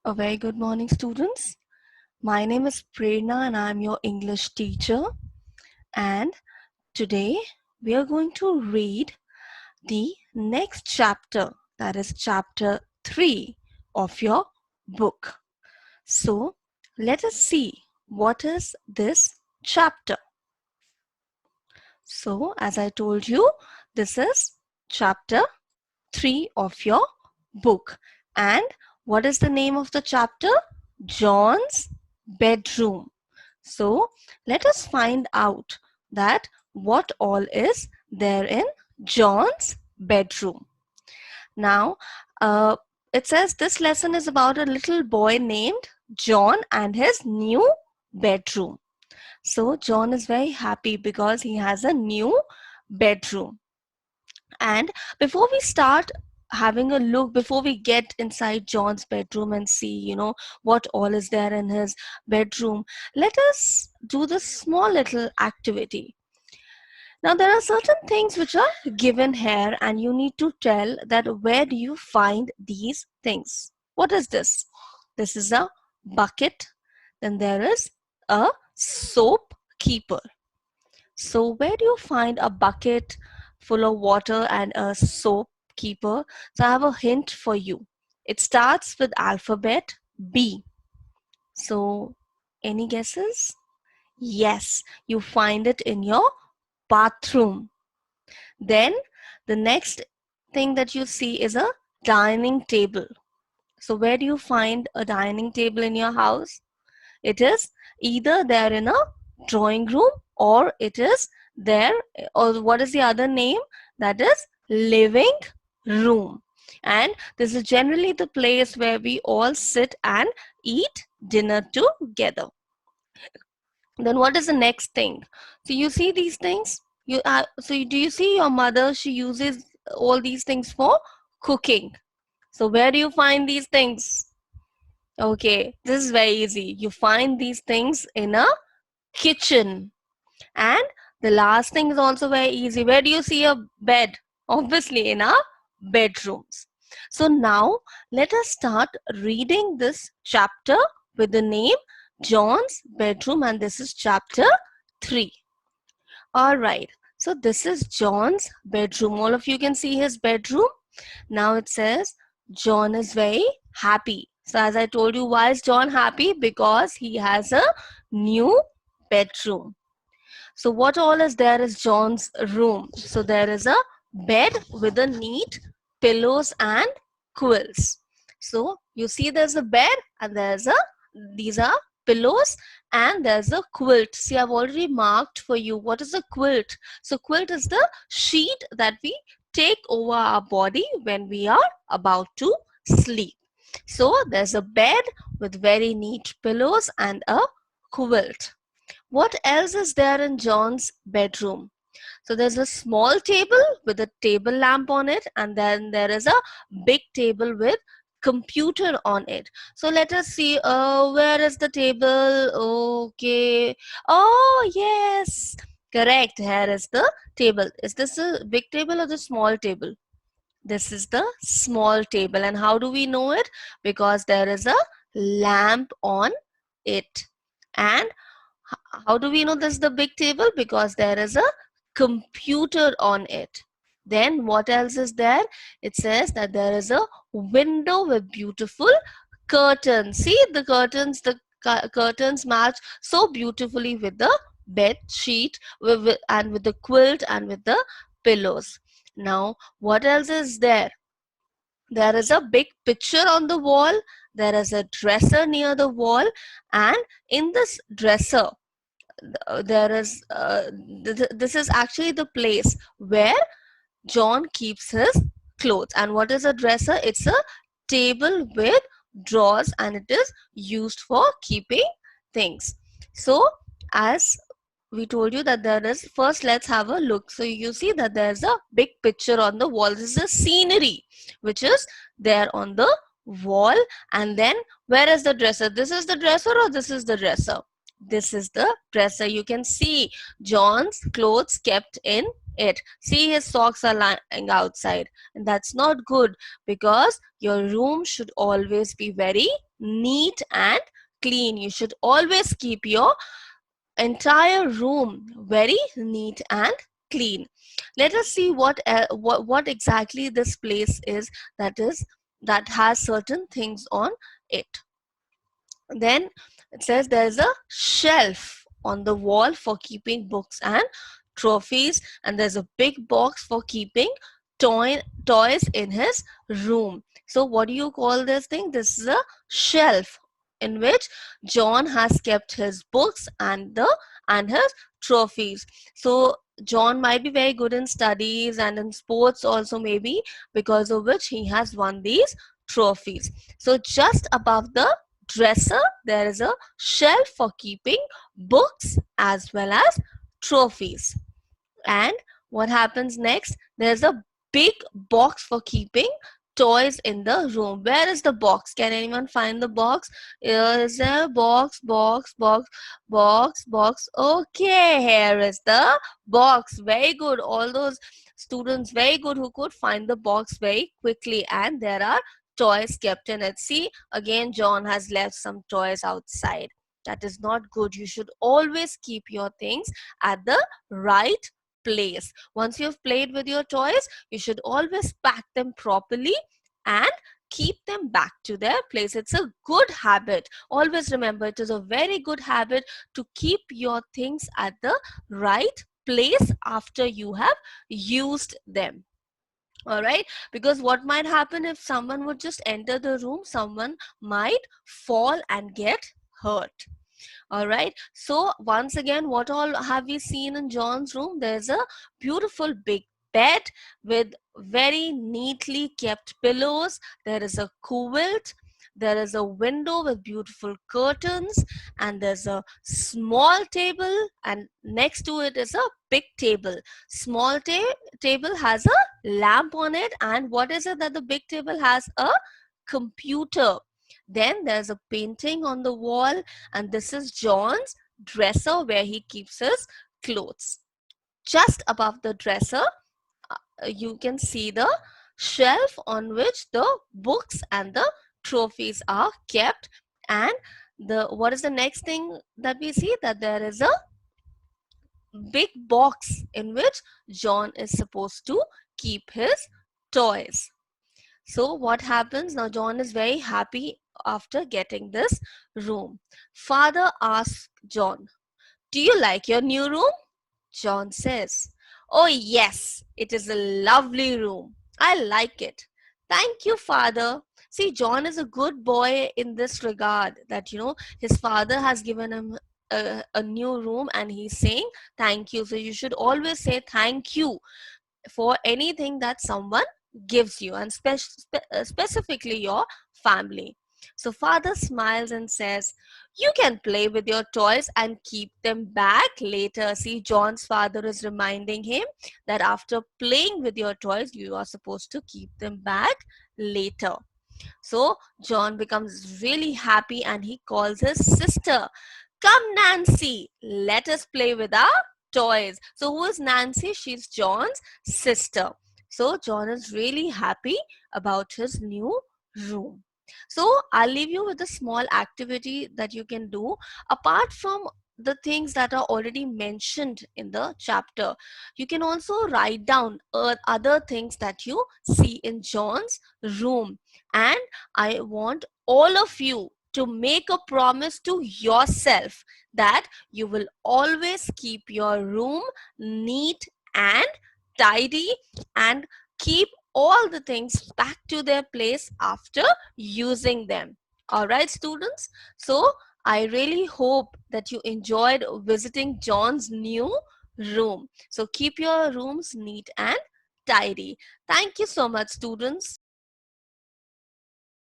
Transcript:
A very good morning, students. My name is Prerna and I'm your English teacher. And today we are going to read the next chapter, that is chapter 3 of your book. So let us see what is this chapter. So, as I told you, this is chapter 3 of your book. And what is the name of the chapter? John's bedroom. So let us find out that what all is there in John's bedroom. Now, it says this lesson is about a little boy named John and his new bedroom. So John is very happy because he has a new bedroom. And before we start having a look, before we get inside John's bedroom and see, what all is there in his bedroom, let us do this small little activity. Now, there are certain things which are given here, and you need to tell that where do you find these things. What is this? This is a bucket. Then there is a soap keeper. So where do you find a bucket full of water and a soap keeper? So I have a hint for you. It starts with alphabet B. So any guesses? Yes, you find it in your bathroom. Then the next thing that you see is a dining table. So where do you find a dining table in your house? It is either there in a drawing room or it is there, or what is the other name? That is living room. And this is generally the place where we all sit and eat dinner together. Then what is the next thing? So you see these things. Do you see your mother? She uses all these things for cooking. So where do you find these things? Okay, this is very easy. You find these things in a kitchen. And the last thing is also very easy. Where do you see a bed? Obviously in our bedrooms. So now let us start reading this chapter with the name John's bedroom, and this is chapter 3. Alright, so this is John's bedroom. All of you can see his bedroom. Now it says John is very happy. So as I told you, why is John happy? Because he has a new bedroom. So what all is there is John's room. So there is a bed with a neat pillows and quills. So you see there's a bed and these are pillows and there's a quilt. See, I've already marked for you what is a quilt. So quilt is the sheet that we take over our body when we are about to sleep. So there's a bed with very neat pillows and a quilt. What else is there in John's bedroom? So there's a small table with a table lamp on it, and then there is a big table with computer on it. So let us see, where is the table? Okay. Oh, yes. Correct. Here is the table. Is this a big table or the small table? This is the small table. And how do we know it? Because there is a lamp on it. And how do we know this is the big table? Because there is a computer on it. Then what else is there? It says that there is a window with beautiful curtains. See the curtains, curtains match so beautifully with the bed sheet and with the quilt and with the pillows. Now what else is there? There is a big picture on the wall. There is a dresser near the wall, and in this dresser there is this is actually the place where John keeps his clothes. And what is a dresser? It's a table with drawers and it is used for keeping things. So as we told you that there is, first let's have a look. So you see that there's a big picture on the wall. This is a scenery which is there on the wall. And then where is the dresser? This is the dresser or this is the dresser? This is the dresser. You can see John's clothes kept in it. See, his socks are lying outside, and that's not good because your room should always be very neat and clean. You should always keep your entire room very neat and clean. Let us see what exactly this place is, that has certain things on it. Then it says there's a shelf on the wall for keeping books and trophies, and there's a big box for keeping toys in his room. So what do you call this thing? This is a shelf in which John has kept his books and his trophies. So John might be very good in studies and in sports also, maybe, because of which he has won these trophies. So just above the dresser there is a shelf for keeping books as well as trophies. And what happens next? There's a big box for keeping toys in the room. Where is the box? Can anyone find the box? Is there a box? Okay, here is the box. Very good. All those students, very good, who could find the box very quickly. And there are toys kept in it. See, again, John has left some toys outside. That is not good. You should always keep your things at the right place. Once you've played with your toys, you should always pack them properly and keep them back to their place. It's a good habit. Always remember, it is a very good habit to keep your things at the right place after you have used them. All right, because what might happen if someone would just enter the room, someone might fall and get hurt. All right, so once again, what all have we seen in John's room? There's a beautiful big bed with very neatly kept pillows. There is a quilt. There is a window with beautiful curtains, and there's a small table, and next to it is a big table. Small table has a lamp on it, and what is it that the big table has? A computer. Then there's a painting on the wall, and this is John's dresser where he keeps his clothes. Just above the dresser, you can see the shelf on which the books and the trophies are kept. And what is the next thing that we see? That there is a big box in which John is supposed to keep his toys. So what happens now? John is very happy after getting this room. Father asks John, "Do you like your new room?" John says, "Oh yes, it is a lovely room. I like it. Thank you, Father." See, John is a good boy in this regard, that his father has given him a new room and he's saying thank you. So you should always say thank you for anything that someone gives you, and specifically your family. So father smiles and says, "You can play with your toys and keep them back later." See, John's father is reminding him that after playing with your toys, you are supposed to keep them back later. So John becomes really happy and he calls his sister. "Come, Nancy, let us play with our toys." So who is Nancy? She's John's sister. So John is really happy about his new room. So I'll leave you with a small activity that you can do apart from the things that are already mentioned in the chapter. You can also write down other things that you see in John's room, and I want all of you to make a promise to yourself that you will always keep your room neat and tidy and keep all the things back to their place after using them. All right, students. So I really hope that you enjoyed visiting John's new room. So keep your rooms neat and tidy. Thank you so much, students.